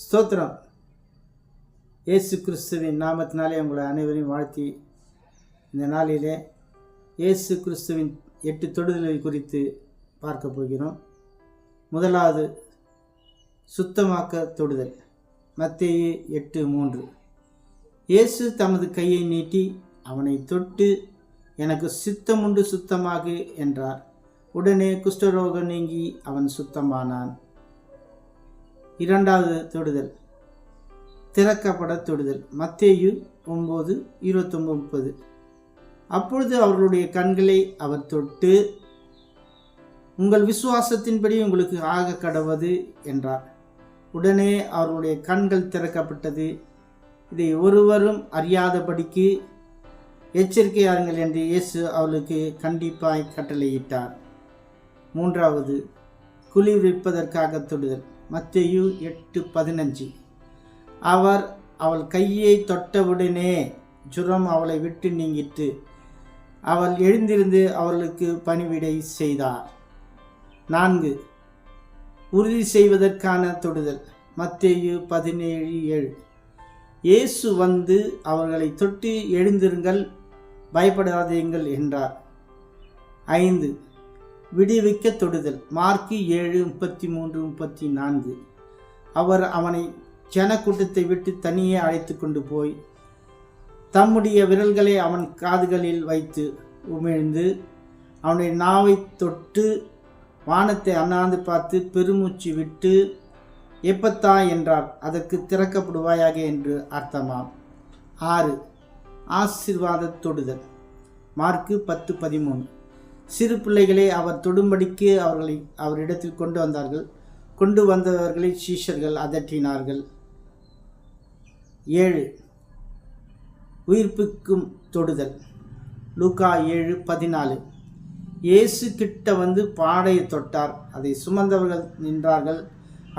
ஸ்தோத்திரம். இயேசு கிறிஸ்துவின் நாமத்தினாலே உங்களை அனைவரையும் வாழ்த்தி இந்த நாளிலே இயேசு கிறிஸ்துவின் 8 தொடுதலை குறித்து பார்க்க போகிறோம். முதலாவது சுத்தமாக்க தொடுதல். மத்தேயு 8:3. இயேசு தமது கையை நீட்டி அவனை தொட்டு, எனக்கு சித்தமுண்டு சுத்தமாகு என்றார். உடனே குஷ்டரோகம் நீங்கி அவன் சுத்தமானான். இரண்டாவது தொடுதல் திறக்கப்பட தொடுதல். மத்தேயு 9:29-30. அப்பொழுது அவர்களுடைய கண்களை அவர் தொட்டு, உங்கள் விசுவாசத்தின்படி உங்களுக்கு ஆக கடவது என்றார். உடனே அவர்களுடைய கண்கள் திறக்கப்பட்டது. இதை ஒருவரும் அறியாதபடிக்கு எச்சரிக்கையாருங்கள் என்று இயேசு அவர்களுக்கு கண்டிப்பாய் கட்டளையிட்டார். மூன்றாவது குளிர்விப்பதற்காக தொடுதல். மத்தேயு 8:15. அவள் கையை தொட்டவுடனே ஜுரம் அவளை விட்டு நீங்கிட்டு அவள் எழுந்திருந்து அவர்களுக்கு பணிவிடை செய்தார். 4 உறுதி செய்வதற்கான தொடுதல். மத்தேயு 17:7. இயேசு வந்து அவர்களை தொட்டு, எழுந்திருங்கள், பயப்படாதீங்கள் என்றார். 5 விடுவிக்க தொடுதல். மார்க்கு 7:33-34. அவர் அவனை ஜனக்கூட்டத்தை விட்டு தனியே அழைத்து கொண்டு போய் தம்முடைய விரல்களை அவன் காதுகளில் வைத்து உமிழ்ந்து அவனுடைய நாவை தொட்டு வானத்தை அண்ணாந்து பார்த்து பெருமூச்சு விட்டு எப்பத்தா என்றார். அதற்கு திறக்கப்படுவாயாக என்று அர்த்தமாம். 6 ஆசீர்வாத தொடுதல். மார்க்கு 10:13. சிறு பிள்ளைகளை அவர் தொடும்படிக்கு அவர்களை அவரிடத்தில் கொண்டு வந்தார்கள். கொண்டு வந்தவர்களை சீஷர்கள் அதட்டினார்கள். 7 உயிர்ப்பிக்கும் தொடுதல். லூக்கா 7:14. இயேசு கிட்ட வந்து பாடையை தொட்டார். அதை சுமந்தவர்கள் நின்றார்கள்.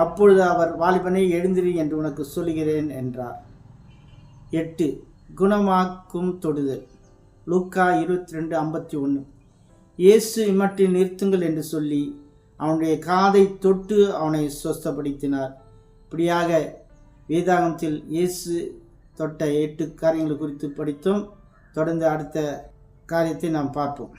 அப்பொழுது அவர், வாலிபனை எழுந்திரி என்று உனக்கு சொல்கிறேன் என்றார். 8 குணமாக்கும் தொடுதல். லூக்கா 22:51. இயேசு இம்மட்டில் நிறுத்துங்கள் என்று சொல்லி அவனுடைய காதை தொட்டு அவனை சுஸ்தப்படுத்தினார். இப்படியாக வேதாகமத்தில் இயேசு தொட்ட 8 காரியங்கள் குறித்து படித்தோம். தொடர்ந்து அடுத்த காரியத்தை நாம் பார்ப்போம்.